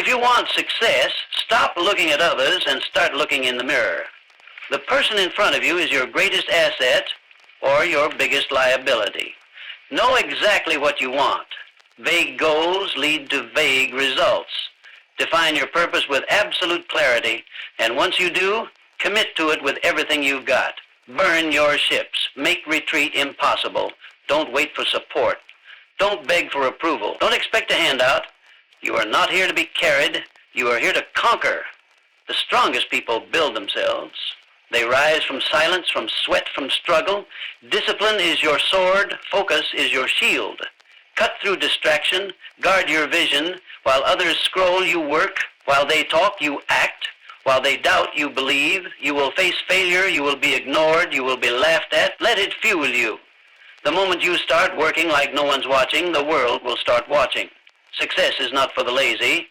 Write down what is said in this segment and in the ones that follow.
If you want success, stop looking at others and start looking in the mirror. The person in front of you is your greatest asset or your biggest liability. Know exactly what you want. Vague goals lead to vague results. Define your purpose with absolute clarity, and once you do, commit to it with everything you've got. Burn your ships. Make retreat impossible. Don't wait for support. Don't beg for approval. Don't expect a handout. You are not here to be carried. You are here to conquer. The strongest people build themselves. They rise from silence, from sweat, from struggle. Discipline is your sword. Focus is your shield. Cut through distraction. Guard your vision. While others scroll, you work. While they talk, you act. While they doubt, you believe. You will face failure. You will be ignored. You will be laughed at. Let it fuel you. The moment you start working like no one's watching, the world will start watching. Success is not for the lazy.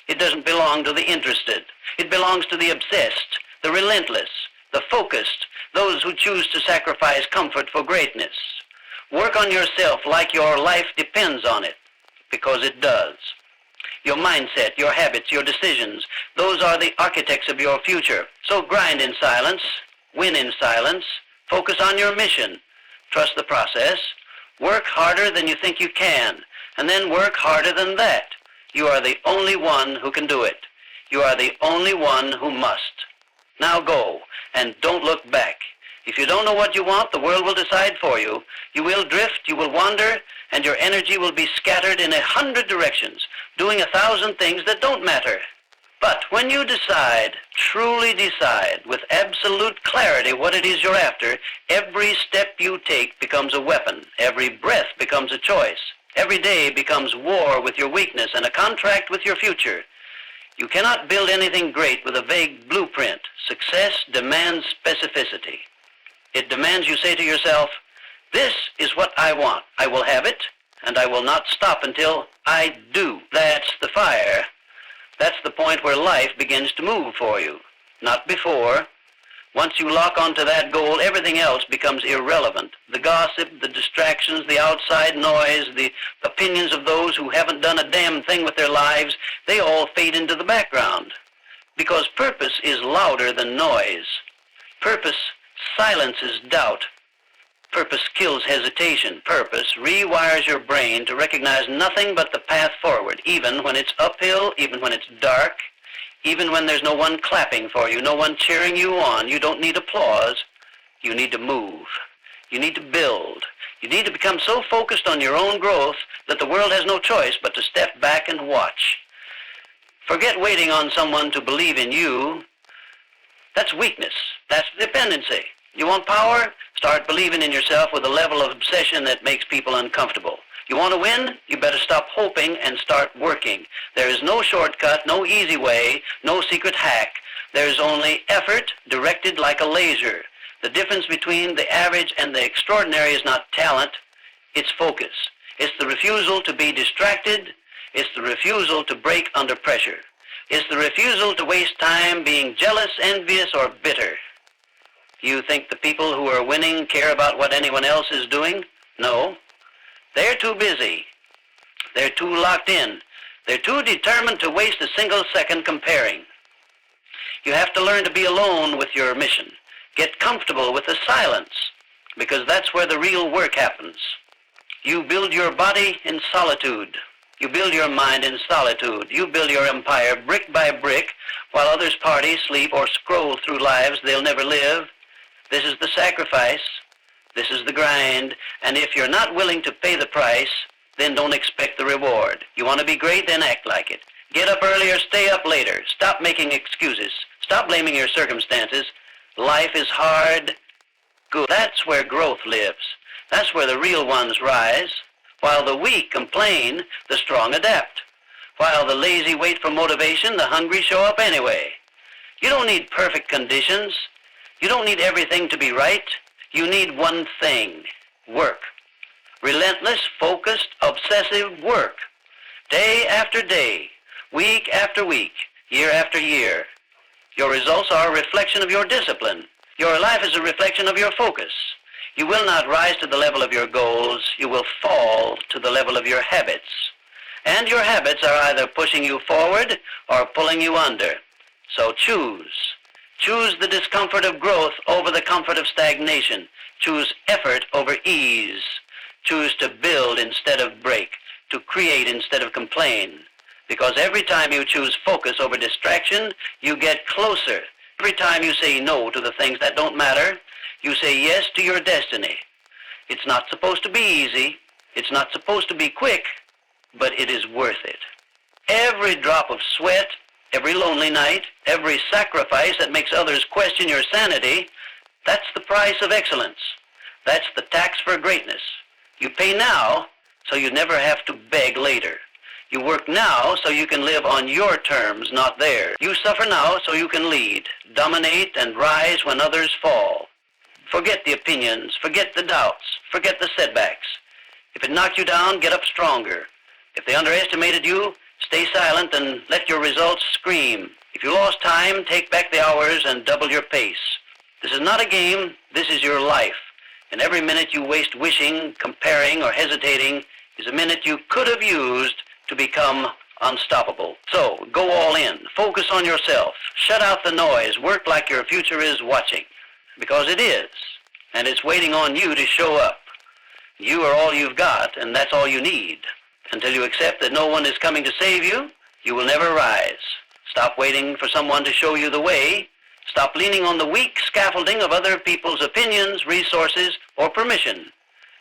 It doesn't belong to the interested. It belongs to the obsessed, the relentless, the focused, those who choose to sacrifice comfort for greatness. Work on yourself like your life depends on it, because it does. Your mindset, your habits, your decisions, those are the architects of your future. So grind in silence, win in silence, focus on your mission, trust the process, work harder than you think you can, and then work harder than that. You are the only one who can do it. You are the only one who must. Now go, and don't look back. If you don't know what you want, the world will decide for you. You will drift, you will wander, and your energy will be scattered in 100 directions, doing 1,000 things that don't matter. But when you decide, truly decide, with absolute clarity what it is you're after, every step you take becomes a weapon. Every breath becomes a choice. Every day becomes war with your weakness and a contract with your future. You cannot build anything great with a vague blueprint. Success demands specificity. It demands you say to yourself, this is what I want. I will have it, and I will not stop until I do. That's the fire. That's the point where life begins to move for you, not before. Once you lock onto that goal, everything else becomes irrelevant. The gossip, the distractions, the outside noise, the opinions of those who haven't done a damn thing with their lives, they all fade into the background. Because purpose is louder than noise. Purpose silences doubt. Purpose kills hesitation. Purpose rewires your brain to recognize nothing but the path forward, even when it's uphill, even when it's dark, even when there's no one clapping for you, no one cheering you on. You don't need applause. You need to move. You need to build. You need to become so focused on your own growth that the world has no choice but to step back and watch. Forget waiting on someone to believe in you. That's weakness. That's dependency. You want power? Start believing in yourself with a level of obsession that makes people uncomfortable. You want to win? You better stop hoping and start working. There is no shortcut, no easy way, no secret hack. There is only effort directed like a laser. The difference between the average and the extraordinary is not talent, it's focus. It's the refusal to be distracted. It's the refusal to break under pressure. It's the refusal to waste time being jealous, envious, or bitter. You think the people who are winning care about what anyone else is doing? No. They're too busy. They're too locked in. They're too determined to waste a single second comparing. You have to learn to be alone with your mission. Get comfortable with the silence, because that's where the real work happens. You build your body in solitude. You build your mind in solitude. You build your empire brick by brick while others party, sleep, or scroll through lives they'll never live. This is the sacrifice. This is the grind. And if you're not willing to pay the price, then don't expect the reward. You want to be great, then act like it. Get up earlier, stay up later. Stop making excuses. Stop blaming your circumstances. Life is hard. Good. That's where growth lives. That's where the real ones rise. While the weak complain, the strong adapt. While the lazy wait for motivation, the hungry show up anyway. You don't need perfect conditions. You don't need everything to be right. You need one thing: work. Relentless, focused, obsessive work. Day after day, week after week, year after year. Your results are a reflection of your discipline. Your life is a reflection of your focus. You will not rise to the level of your goals. You will fall to the level of your habits. And your habits are either pushing you forward or pulling you under. So choose. Choose the discomfort of growth over the comfort of stagnation. Choose effort over ease. Choose to build instead of break, to create instead of complain. Because every time you choose focus over distraction, you get closer. Every time you say no to the things that don't matter, you say yes to your destiny. It's not supposed to be easy. It's not supposed to be quick, but it is worth it. Every drop of sweat, every lonely night, every sacrifice that makes others question your sanity, that's the price of excellence. That's the tax for greatness. You pay now so you never have to beg later. You work now so you can live on your terms, not theirs. You suffer now so you can lead, dominate, and rise when others fall. Forget the opinions, forget the doubts, forget the setbacks. If it knocked you down, get up stronger. If they underestimated you, stay silent and let your results scream. If you lost time, take back the hours and double your pace. This is not a game, this is your life. And every minute you waste wishing, comparing, or hesitating is a minute you could have used to become unstoppable. So, go all in. Focus on yourself. Shut out the noise. Work like your future is watching. Because it is. And it's waiting on you to show up. You are all you've got, and that's all you need. Until you accept that no one is coming to save you, you will never rise. Stop waiting for someone to show you the way. Stop leaning on the weak scaffolding of other people's opinions, resources, or permission.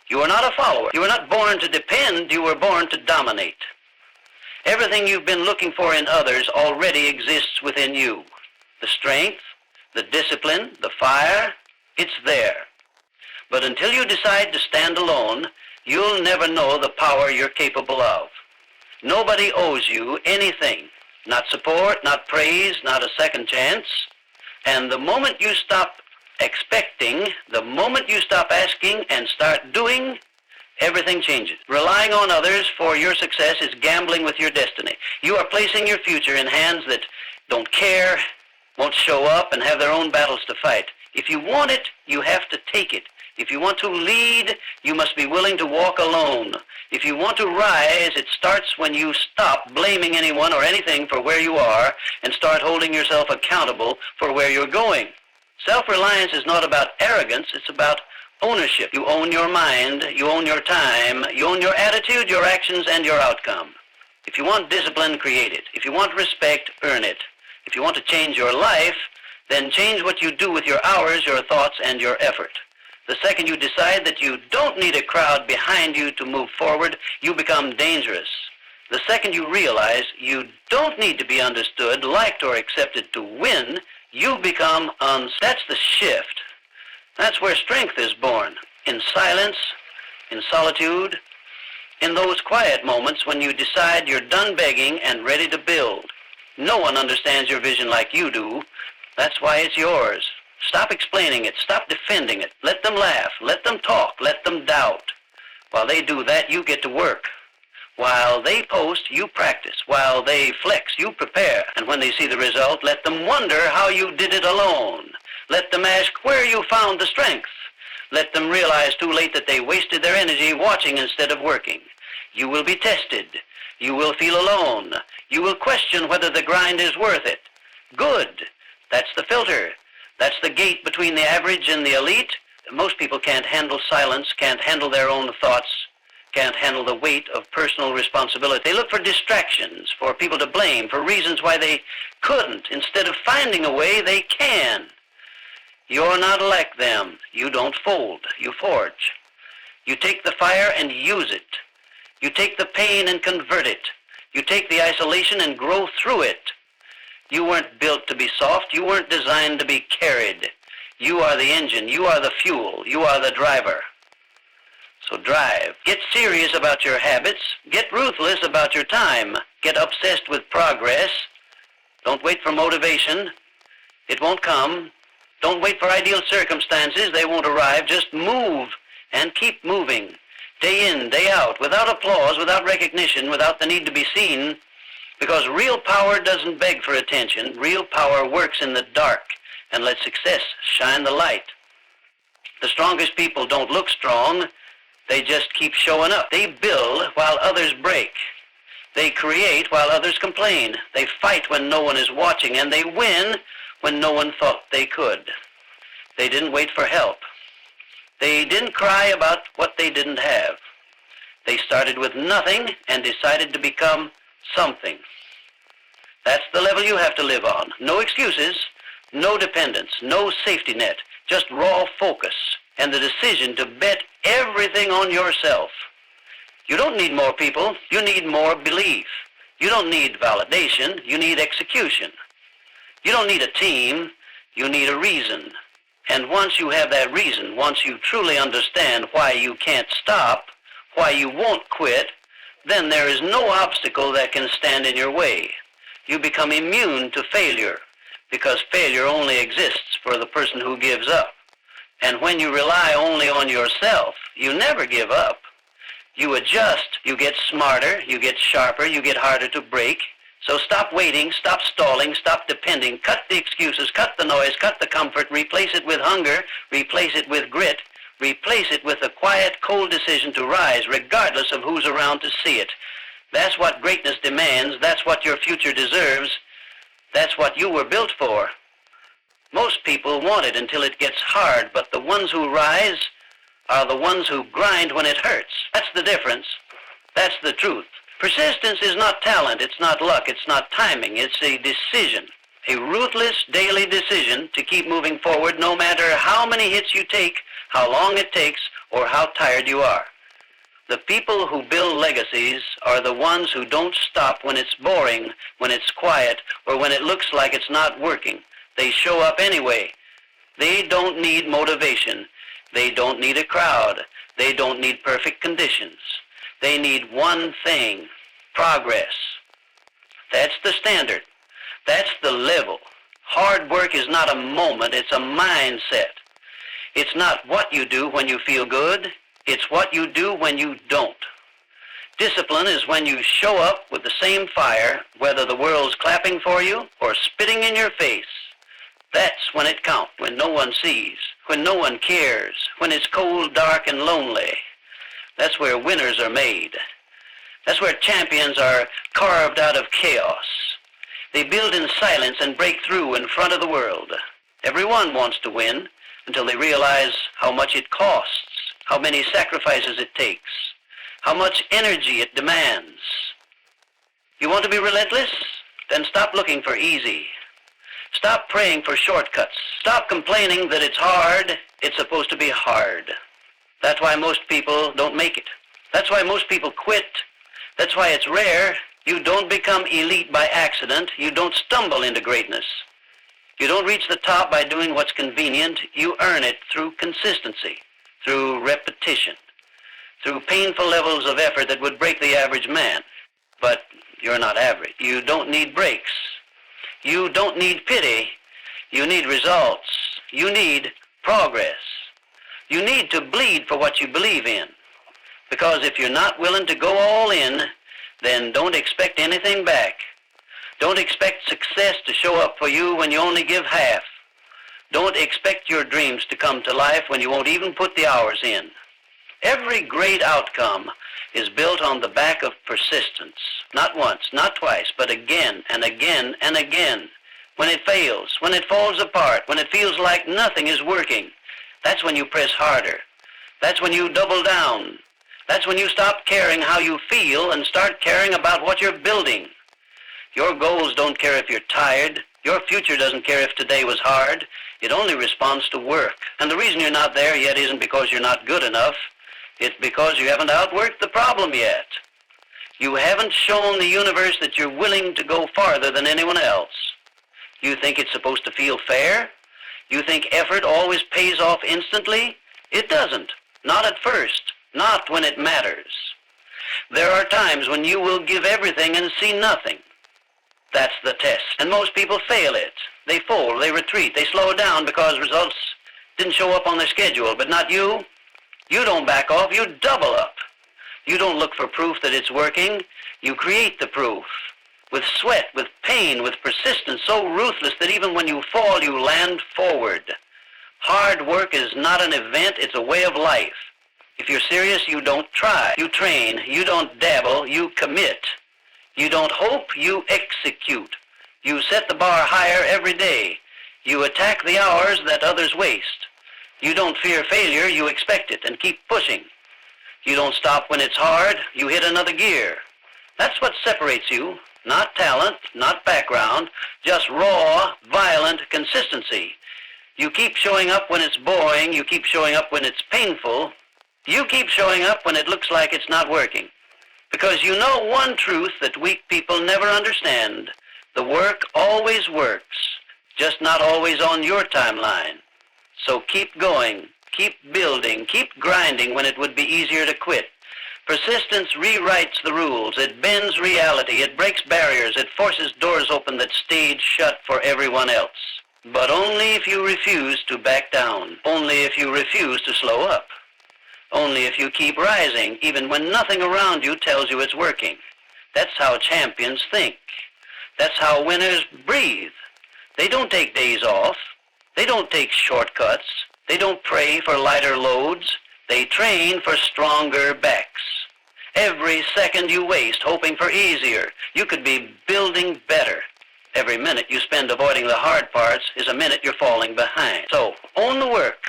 You are not a follower. You were not born to depend. You were born to dominate. Everything you've been looking for in others already exists within you. The strength, the discipline, the fire, it's there. But until you decide to stand alone, you'll never know the power you're capable of. Nobody owes you anything. Not support, not praise, not a second chance. And the moment you stop expecting, the moment you stop asking and start doing, everything changes. Relying on others for your success is gambling with your destiny. You are placing your future in hands that don't care, won't show up, and have their own battles to fight. If you want it, you have to take it. If you want to lead, you must be willing to walk alone. If you want to rise, it starts when you stop blaming anyone or anything for where you are and start holding yourself accountable for where you're going. Self-reliance is not about arrogance, it's about ownership. You own your mind, you own your time, you own your attitude, your actions, and your outcome. If you want discipline, create it. If you want respect, earn it. If you want to change your life, then change what you do with your hours, your thoughts, and your effort. The second you decide that you don't need a crowd behind you to move forward, you become dangerous. The second you realize you don't need to be understood, liked, or accepted to win, you become That's the shift. That's where strength is born. In silence, in solitude, in those quiet moments when you decide you're done begging and ready to build. No one understands your vision like you do. That's why it's yours. Stop explaining it. Stop defending it. Let them laugh. Let them talk. Let them doubt. While they do that, you get to work. While they post, you practice. While they flex, you prepare. And when they see the result, let them wonder how you did it alone. Let them ask where you found the strength. Let them realize too late that they wasted their energy watching instead of working. You will be tested. You will feel alone. You will question whether the grind is worth it. Good. That's the filter. That's the gate between the average and the elite. Most people can't handle silence, can't handle their own thoughts, can't handle the weight of personal responsibility. They look for distractions, for people to blame, for reasons why they couldn't. Instead of finding a way, they can. You're not like them. You don't fold. You forge. You take the fire and use it. You take the pain and convert it. You take the isolation and grow through it. You weren't built to be soft. You weren't designed to be carried. You are the engine. You are the fuel. You are the driver. So drive. Get serious about your habits. Get ruthless about your time. Get obsessed with progress. Don't wait for motivation. It won't come. Don't wait for ideal circumstances. They won't arrive. Just move and keep moving. Day in, day out, without applause, without recognition, without the need to be seen. Because real power doesn't beg for attention. Real power works in the dark and lets success shine the light. The strongest people don't look strong. They just keep showing up. They build while others break. They create while others complain. They fight when no one is watching, and they win when no one thought they could. They didn't wait for help. They didn't cry about what they didn't have. They started with nothing and decided to become something. That's the level you have to live on. No excuses, no dependence, no safety net, just raw focus and the decision to bet everything on yourself. You don't need more people, you need more belief. You don't need validation, you need execution. You don't need a team, you need a reason. And once you have that reason, once you truly understand why you can't stop, why you won't quit, then there is no obstacle that can stand in your way. You become immune to failure, because failure only exists for the person who gives up. And when you rely only on yourself, you never give up. You adjust, you get smarter, you get sharper, you get harder to break. So stop waiting, stop stalling, stop depending, cut the excuses, cut the noise, cut the comfort, replace it with hunger, replace it with grit, replace it with a quiet, cold decision to rise regardless of who's around to see it. That's what greatness demands, that's what your future deserves, that's what you were built for. Most people want it until it gets hard, but the ones who rise are the ones who grind when it hurts. That's the difference. That's the truth. Persistence is not talent, it's not luck, it's not timing, it's a decision. A ruthless daily decision to keep moving forward no matter how many hits you take, how long it takes, or how tired you are. The people who build legacies are the ones who don't stop when it's boring, when it's quiet, or when it looks like it's not working. They show up anyway. They don't need motivation. They don't need a crowd. They don't need perfect conditions. They need one thing: progress. That's the standard. That's the level. Hard work is not a moment, it's a mindset. It's not what you do when you feel good, it's what you do when you don't. Discipline is when you show up with the same fire, whether the world's clapping for you or spitting in your face. That's when it counts, when no one sees, when no one cares, when it's cold, dark, and lonely. That's where winners are made. That's where champions are carved out of chaos. They build in silence and break through in front of the world. Everyone wants to win until they realize how much it costs, how many sacrifices it takes, how much energy it demands. You want to be relentless? Then stop looking for easy. Stop praying for shortcuts. Stop complaining that it's hard. It's supposed to be hard. That's why most people don't make it. That's why most people quit. That's why it's rare. You don't become elite by accident. You don't stumble into greatness. You don't reach the top by doing what's convenient. You earn it through consistency, through repetition, through painful levels of effort that would break the average man. But you're not average. You don't need breaks. You don't need pity. You need results. You need progress. You need to bleed for what you believe in. Because if you're not willing to go all in, then don't expect anything back. Don't expect success to show up for you when you only give half. Don't expect your dreams to come to life when you won't even put the hours in. Every great outcome is built on the back of persistence. Not once, not twice, but again and again and again. When it fails, when it falls apart, when it feels like nothing is working, that's when you press harder. That's when you double down. That's when you stop caring how you feel and start caring about what you're building. Your goals don't care if you're tired. Your future doesn't care if today was hard. It only responds to work. And the reason you're not there yet isn't because you're not good enough. It's because you haven't outworked the problem yet. You haven't shown the universe that you're willing to go farther than anyone else. You think it's supposed to feel fair? You think effort always pays off instantly? It doesn't. Not at first. Not when it matters. There are times when you will give everything and see nothing. That's the test. And most people fail it. They fold, they retreat, they slow down because results didn't show up on their schedule. But not you. You don't back off, you double up. You don't look for proof that it's working. You create the proof. With sweat, with pain, with persistence so ruthless that even when you fall, you land forward. Hard work is not an event, it's a way of life. If you're serious, you don't try. You train. You don't dabble. You commit. You don't hope, you execute. You set the bar higher every day. You attack the hours that others waste. You don't fear failure, you expect it and keep pushing. You don't stop when it's hard, you hit another gear. That's what separates you, not talent, not background, just raw, violent consistency. You keep showing up when it's boring, you keep showing up when it's painful, you keep showing up when it looks like it's not working. Because you know one truth that weak people never understand. The work always works, just not always on your timeline. So keep going, keep building, keep grinding when it would be easier to quit. Persistence rewrites the rules, it bends reality, it breaks barriers, it forces doors open that stayed shut for everyone else. But only if you refuse to back down, only if you refuse to slow up, only if you keep rising, even when nothing around you tells you it's working. That's how champions think. That's how winners breathe. They don't take days off. They don't take shortcuts. They don't pray for lighter loads. They train for stronger backs. Every second you waste hoping for easier, you could be building better. Every minute you spend avoiding the hard parts is a minute you're falling behind. So own the work,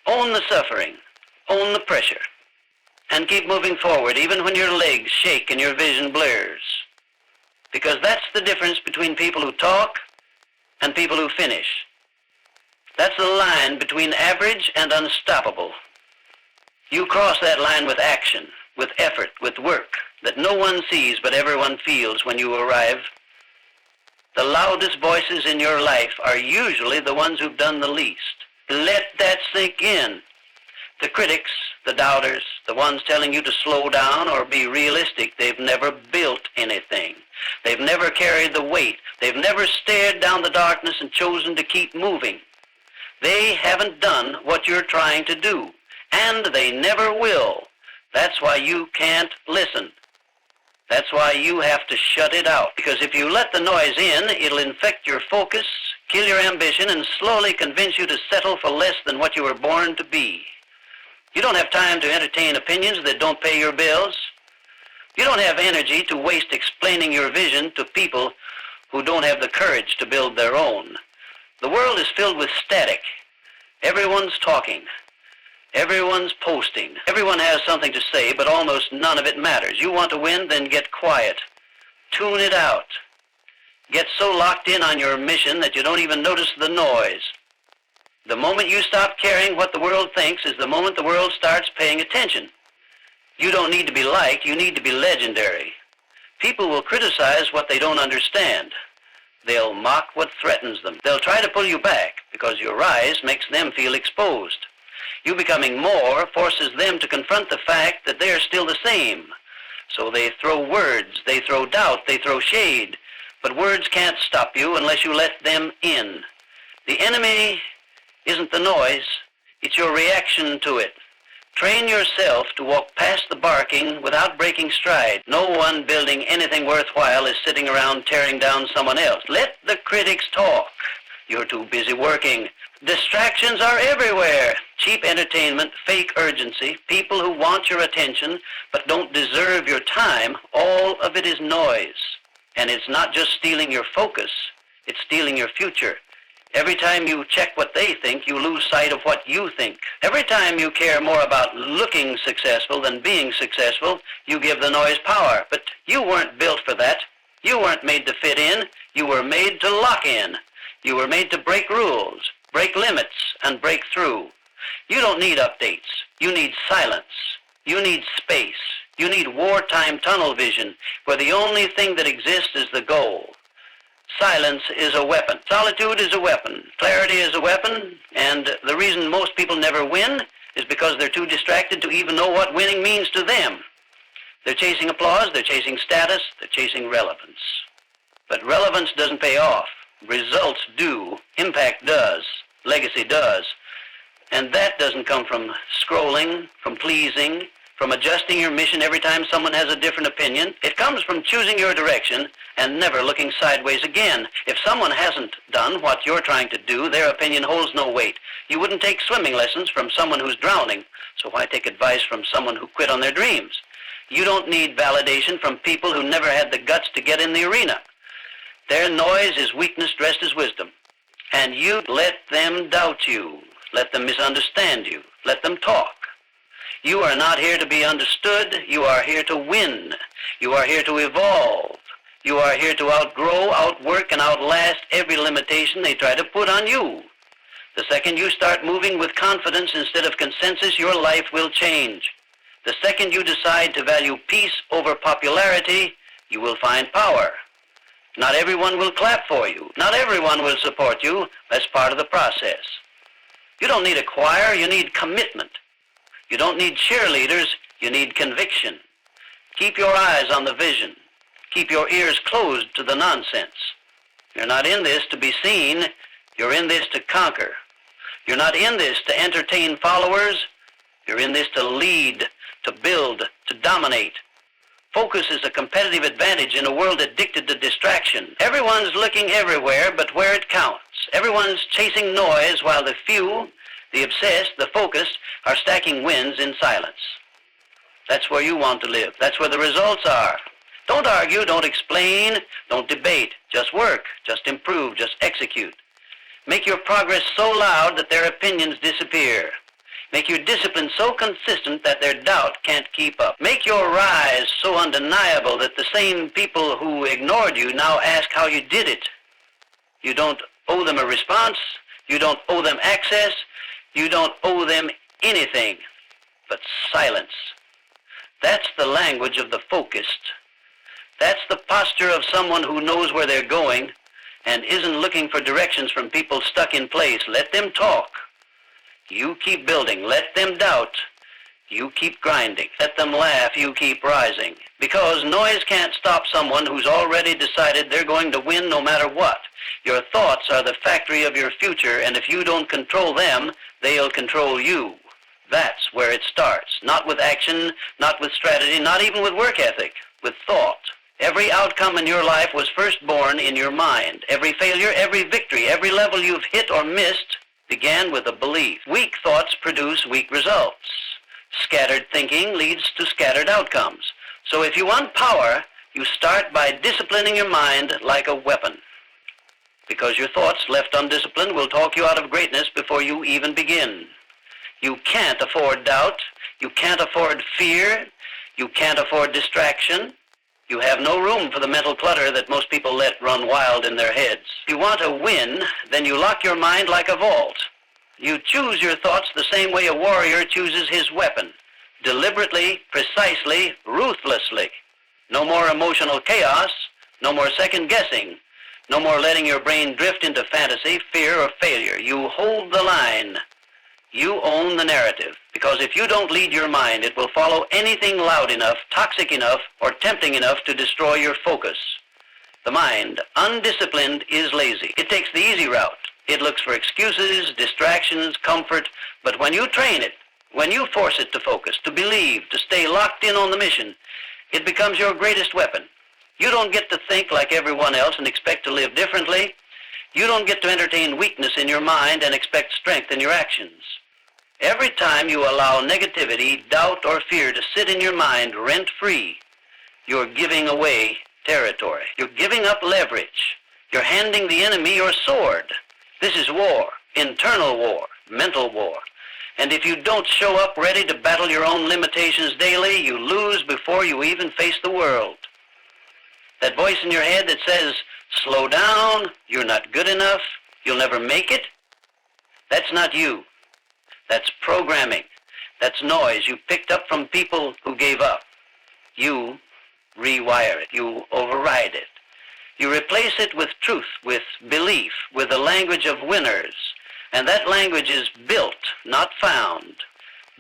own the suffering, own the pressure, and keep moving forward even when your legs shake and your vision blurs. Because that's the difference between people who talk and people who finish. That's the line between average and unstoppable. You cross that line with action, with effort, with work that no one sees but everyone feels when you arrive. The loudest voices in your life are usually the ones who've done the least. Let that sink in. The critics, the doubters, the ones telling you to slow down or be realistic, they've never built anything. They've never carried the weight. They've never stared down the darkness and chosen to keep moving. They haven't done what you're trying to do, and they never will. That's why you can't listen. That's why you have to shut it out. Because if you let the noise in, it'll infect your focus, kill your ambition, and slowly convince you to settle for less than what you were born to be. You don't have time to entertain opinions that don't pay your bills. You don't have energy to waste explaining your vision to people who don't have the courage to build their own. The world is filled with static. Everyone's talking. Everyone's posting. Everyone has something to say, but almost none of it matters. You want to win, then get quiet. Tune it out. Get so locked in on your mission that you don't even notice the noise. The moment you stop caring what the world thinks is the moment the world starts paying attention. You don't need to be liked, you need to be legendary. People will criticize what they don't understand. They'll mock what threatens them. They'll try to pull you back because your rise makes them feel exposed. You becoming more forces them to confront the fact that they're still the same. So they throw words, they throw doubt, they throw shade. But words can't stop you unless you let them in. The enemy isn't the noise, it's your reaction to it. Train yourself to walk past the barking without breaking stride. No one building anything worthwhile is sitting around tearing down someone else. Let the critics talk. You're too busy working. Distractions are everywhere. Cheap entertainment, fake urgency, people who want your attention but don't deserve your time, all of it is noise. And it's not just stealing your focus, it's stealing your future. Every time you check what they think, you lose sight of what you think. Every time you care more about looking successful than being successful, you give the noise power. But you weren't built for that. You weren't made to fit in. You were made to lock in. You were made to break rules, break limits, and break through. You don't need updates. You need silence. You need space. You need wartime tunnel vision, where the only thing that exists is the goal. Silence is a weapon. Solitude is a weapon. Clarity is a weapon. And the reason most people never win is because they're too distracted to even know what winning means to them. They're chasing applause, they're chasing status, they're chasing relevance. But relevance doesn't pay off. Results do. Impact does. Legacy does. And that doesn't come from scrolling, from pleasing, from adjusting your mission every time someone has a different opinion. It comes from choosing your direction and never looking sideways again. If someone hasn't done what you're trying to do, their opinion holds no weight. You wouldn't take swimming lessons from someone who's drowning, so why take advice from someone who quit on their dreams? You don't need validation from people who never had the guts to get in the arena. Their noise is weakness dressed as wisdom. And you let them doubt you. Let them misunderstand you. Let them talk. You are not here to be understood. You are here to win. You are here to evolve. You are here to outgrow, outwork, and outlast every limitation they try to put on you. The second you start moving with confidence instead of consensus, your life will change. The second you decide to value peace over popularity, you will find power. Not everyone will clap for you. Not everyone will support you. That's part of the process. You don't need a choir, you need commitment. You don't need cheerleaders, you need conviction. Keep your eyes on the vision. Keep your ears closed to the nonsense. You're not in this to be seen, you're in this to conquer. You're not in this to entertain followers, you're in this to lead, to build, to dominate. Focus is a competitive advantage in a world addicted to distraction. Everyone's looking everywhere but where it counts. Everyone's chasing noise while the few, the obsessed, the focused, are stacking wins in silence. That's where you want to live. That's where the results are. Don't argue, don't explain, don't debate. Just work, just improve, just execute. Make your progress so loud that their opinions disappear. Make your discipline so consistent that their doubt can't keep up. Make your rise so undeniable that the same people who ignored you now ask how you did it. You don't owe them a response. You don't owe them access. You don't owe them anything but silence. That's the language of the focused. That's the posture of someone who knows where they're going and isn't looking for directions from people stuck in place. Let them talk. You keep building. Let them doubt. You keep grinding. Let them laugh. You keep rising. Because noise can't stop someone who's already decided they're going to win no matter what. Your thoughts are the factory of your future, and if you don't control them, they'll control you. That's where it starts. Not with action, not with strategy, not even with work ethic, with thought. Every outcome in your life was first born in your mind. Every failure, every victory, every level you've hit or missed began with a belief. Weak thoughts produce weak results. Scattered thinking leads to scattered outcomes. So if you want power, you start by disciplining your mind like a weapon. Because your thoughts left undisciplined will talk you out of greatness before you even begin. You can't afford doubt. You can't afford fear. You can't afford distraction. You have no room for the mental clutter that most people let run wild in their heads. If you want to win, then you lock your mind like a vault. You choose your thoughts the same way a warrior chooses his weapon. Deliberately, precisely, ruthlessly. No more emotional chaos. No more second guessing. No more letting your brain drift into fantasy, fear, or failure. You hold the line. You own the narrative, because if you don't lead your mind, it will follow anything loud enough, toxic enough, or tempting enough to destroy your focus. The mind, undisciplined, is lazy. It takes the easy route. It looks for excuses, distractions, comfort, but when you train it, when you force it to focus, to believe, to stay locked in on the mission, it becomes your greatest weapon. You don't get to think like everyone else and expect to live differently. You don't get to entertain weakness in your mind and expect strength in your actions. Every time you allow negativity, doubt, or fear to sit in your mind rent-free, you're giving away territory. You're giving up leverage. You're handing the enemy your sword. This is war, internal war, mental war. And if you don't show up ready to battle your own limitations daily, you lose before you even face the world. That voice in your head that says, slow down, you're not good enough, you'll never make it, that's not you. That's programming. That's noise you picked up from people who gave up. You rewire it. You override it. You replace it with truth, with belief, with the language of winners. And that language is built, not found.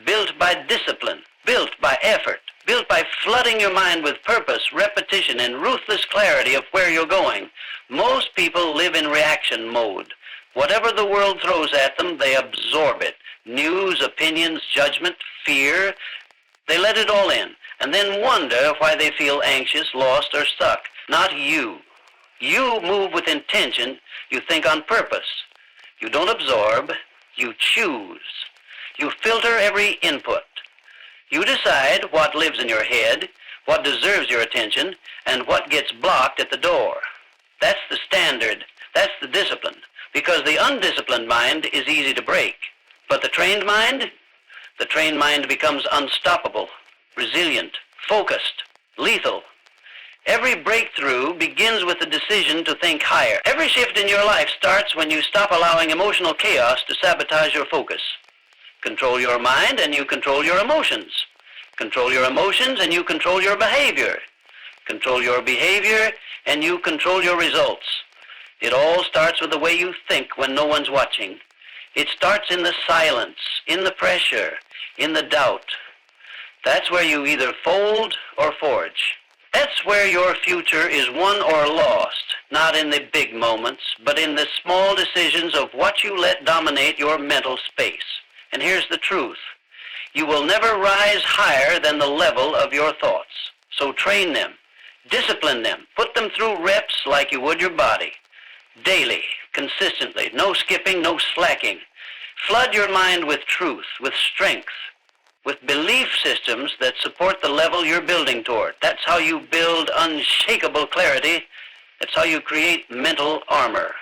Built by discipline, built by effort, built by flooding your mind with purpose, repetition, and ruthless clarity of where you're going. Most people live in reaction mode. Whatever the world throws at them, they absorb it. News, opinions, judgment, fear, they let it all in, and then wonder why they feel anxious, lost, or stuck. Not you. You move with intention. You think on purpose. You don't absorb. You choose. You filter every input. You decide what lives in your head. what deserves your attention, and what gets blocked at the door. That's the standard. That's the discipline. Because the undisciplined mind is easy to break. But the trained mind becomes unstoppable, resilient, focused, lethal. Every breakthrough begins with the decision to think higher. Every shift in your life starts when you stop allowing emotional chaos to sabotage your focus. Control your mind and you control your emotions. Control your emotions and you control your behavior. Control your behavior and you control your results. It all starts with the way you think when no one's watching. It starts in the silence, in the pressure, in the doubt. That's where you either fold or forge. That's where your future is won or lost, not in the big moments, but in the small decisions of what you let dominate your mental space. And here's the truth. You will never rise higher than the level of your thoughts. So train them, discipline them, put them through reps like you would your body. Daily, consistently, no skipping, no slacking. Flood your mind with truth, with strength, with belief systems that support the level you're building toward. That's how you build unshakable clarity. That's how you create mental armor.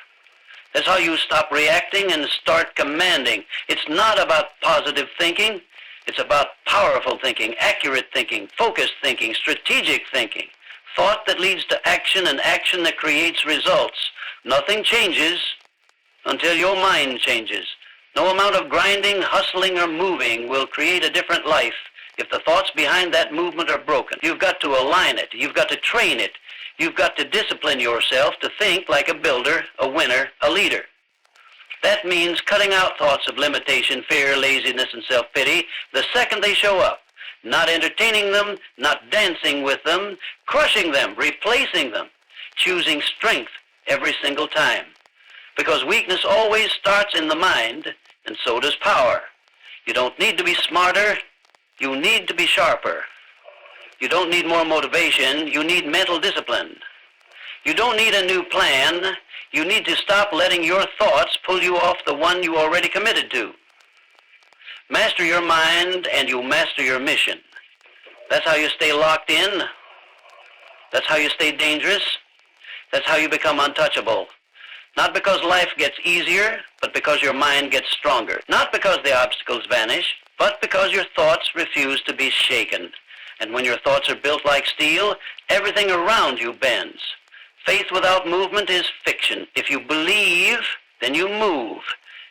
That's how you stop reacting and start commanding. It's not about positive thinking. It's about powerful thinking, accurate thinking, focused thinking, strategic thinking. Thought that leads to action and action that creates results. Nothing changes until your mind changes. No amount of grinding, hustling, or moving will create a different life if the thoughts behind that movement are broken. You've got to align it. You've got to train it. You've got to discipline yourself to think like a builder, a winner, a leader. That means cutting out thoughts of limitation, fear, laziness, and self-pity the second they show up. Not entertaining them, not dancing with them, crushing them, replacing them, choosing strength every single time. Because weakness always starts in the mind, and so does power. You don't need to be smarter, you need to be sharper. You don't need more motivation, you need mental discipline. You don't need a new plan, you need to stop letting your thoughts pull you off the one you already committed to. Master your mind and you master your mission. That's how you stay locked in. That's how you stay dangerous. That's how you become untouchable. Not because life gets easier, but because your mind gets stronger. Not because the obstacles vanish, but because your thoughts refuse to be shaken. And when your thoughts are built like steel, everything around you bends. Faith without movement is fiction. If you believe, then you move.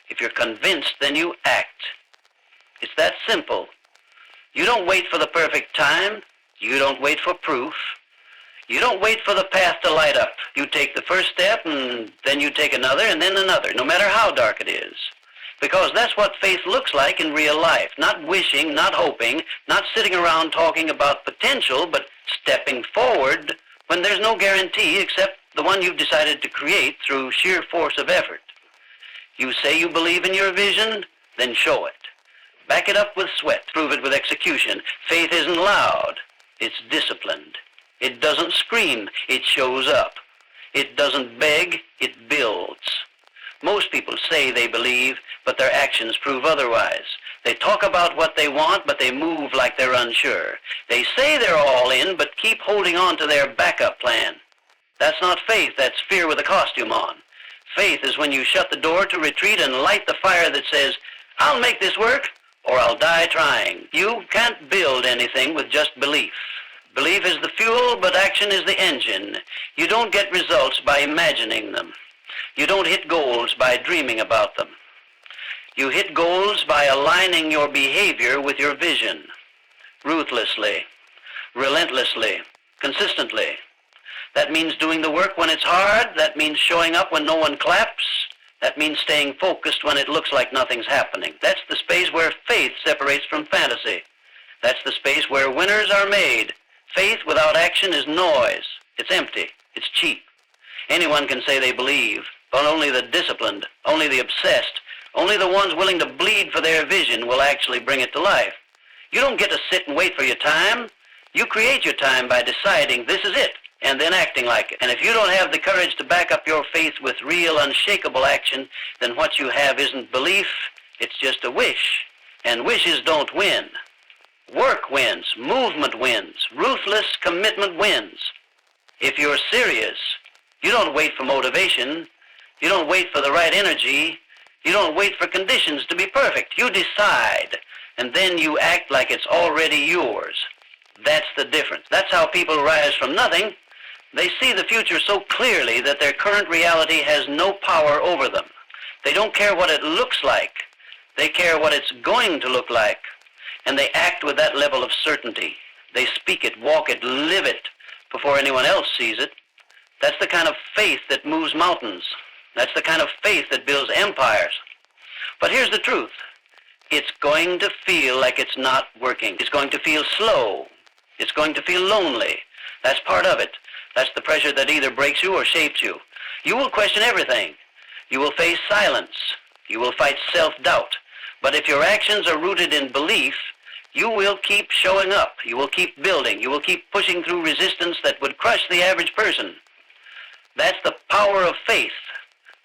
If you're convinced, then you act. It's that simple. You don't wait for the perfect time. You don't wait for proof. You don't wait for the path to light up. You take the first step, and then you take another, and then another, no matter how dark it is. Because that's what faith looks like in real life. Not wishing, not hoping, not sitting around talking about potential, but stepping forward when there's no guarantee except the one you've decided to create through sheer force of effort. You say you believe in your vision, then show it. Back it up with sweat. Prove it with execution. Faith isn't loud. It's disciplined. It doesn't scream. It shows up. It doesn't beg. It builds. Most people say they believe, but their actions prove otherwise. They talk about what they want, but they move like they're unsure. They say they're all in, but keep holding on to their backup plan. That's not faith. That's fear with a costume on. Faith is when you shut the door to retreat and light the fire that says, I'll make this work, or I'll die trying. You can't build anything with just belief. Belief is the fuel, but action is the engine. You don't get results by imagining them. You don't hit goals by dreaming about them. You hit goals by aligning your behavior with your vision. Ruthlessly, relentlessly, consistently. That means doing the work when it's hard. That means showing up when no one claps. That means staying focused when it looks like nothing's happening. That's the space where faith separates from fantasy. That's the space where winners are made. Faith without action is noise. It's empty. It's cheap. Anyone can say they believe, but only the disciplined, only the obsessed, only the ones willing to bleed for their vision will actually bring it to life. You don't get to sit and wait for your time. You create your time by deciding this is it, and then acting like it. And if you don't have the courage to back up your faith with real, unshakable action, then what you have isn't belief, it's just a wish. And wishes don't win. Work wins, movement wins, ruthless commitment wins. If you're serious, you don't wait for motivation, you don't wait for the right energy, you don't wait for conditions to be perfect. You decide, and then you act like it's already yours. That's the difference. That's how people rise from nothing. They see the future so clearly that their current reality has no power over them. They don't care what it looks like. They care what it's going to look like. And they act with that level of certainty. They speak it, walk it, live it before anyone else sees it. That's the kind of faith that moves mountains. That's the kind of faith that builds empires. But here's the truth. It's going to feel like it's not working. It's going to feel slow. It's going to feel lonely. That's part of it. That's the pressure that either breaks you or shapes you. You will question everything. You will face silence. You will fight self-doubt. But if your actions are rooted in belief, you will keep showing up. You will keep building. You will keep pushing through resistance that would crush the average person. That's the power of faith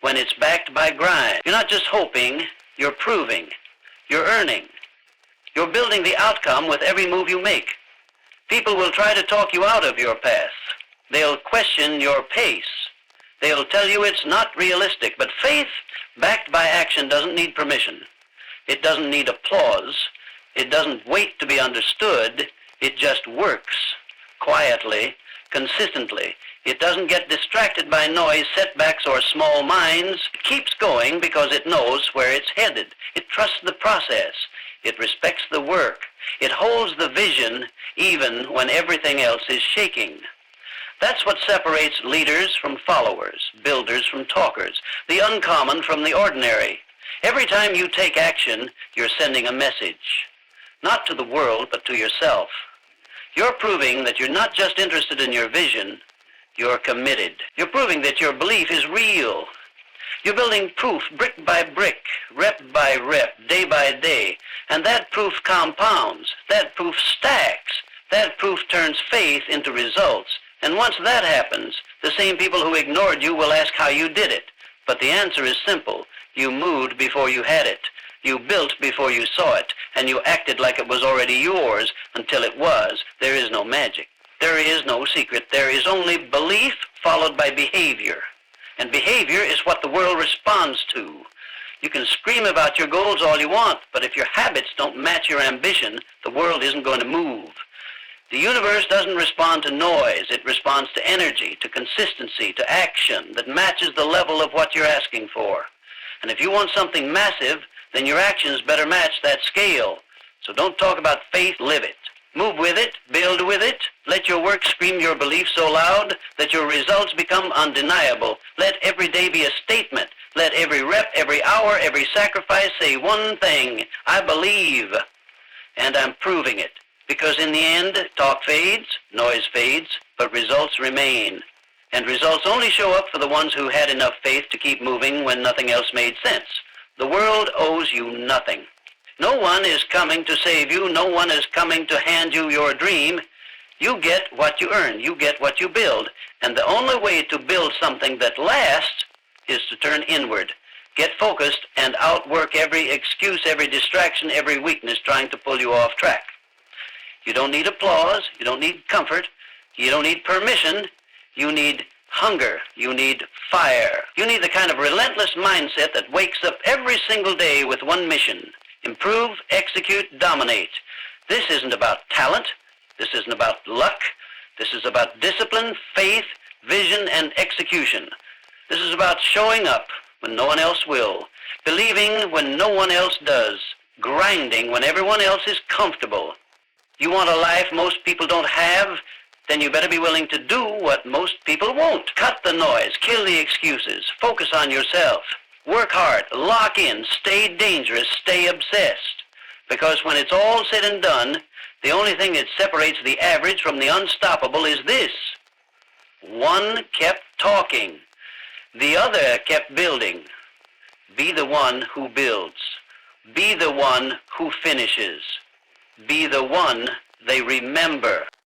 when it's backed by grind. You're not just hoping, you're proving. You're earning. You're building the outcome with every move you make. People will try to talk you out of your path. They'll question your pace. They'll tell you it's not realistic. But faith backed by action doesn't need permission. It doesn't need applause. It doesn't wait to be understood. It just works quietly, consistently. It doesn't get distracted by noise, setbacks, or small minds. It keeps going because it knows where it's headed. It trusts the process. It respects the work. It holds the vision even when everything else is shaking. That's what separates leaders from followers, builders from talkers, the uncommon from the ordinary. Every time you take action, you're sending a message. Not to the world, but to yourself. You're proving that you're not just interested in your vision, you're committed. You're proving that your belief is real. You're building proof brick by brick, rep by rep, day by day. And that proof compounds. That proof stacks. That proof turns faith into results. And once that happens, the same people who ignored you will ask how you did it. But the answer is simple. You moved before you had it. You built before you saw it. And you acted like it was already yours until it was. There is no magic. There is no secret. There is only belief followed by behavior. And behavior is what the world responds to. You can scream about your goals all you want, but if your habits don't match your ambition, the world isn't going to move. The universe doesn't respond to noise. It responds to energy, to consistency, to action that matches the level of what you're asking for. And if you want something massive, then your actions better match that scale. So don't talk about faith, live it. Move with it, build with it. Let your work scream your belief so loud that your results become undeniable. Let every day be a statement. Let every rep, every hour, every sacrifice say one thing: I believe, and I'm proving it. Because in the end, talk fades, noise fades, but results remain. And results only show up for the ones who had enough faith to keep moving when nothing else made sense. The world owes you nothing. No one is coming to save you. No one is coming to hand you your dream. You get what you earn. You get what you build. And the only way to build something that lasts is to turn inward. Get focused and outwork every excuse, every distraction, every weakness trying to pull you off track. You don't need applause. You don't need comfort. You don't need permission. You need hunger. You need fire. You need the kind of relentless mindset that wakes up every single day with one mission: improve, execute, dominate. This isn't about talent. This isn't about luck. This is about discipline, faith, vision, and execution. This is about showing up when no one else will, believing when no one else does, grinding when everyone else is comfortable. You want a life most people don't have? Then you better be willing to do what most people won't. Cut the noise, kill the excuses, focus on yourself. Work hard, lock in, stay dangerous, stay obsessed. Because when it's all said and done, the only thing that separates the average from the unstoppable is this: one kept talking, the other kept building. Be the one who builds. Be the one who finishes. Be the one they remember.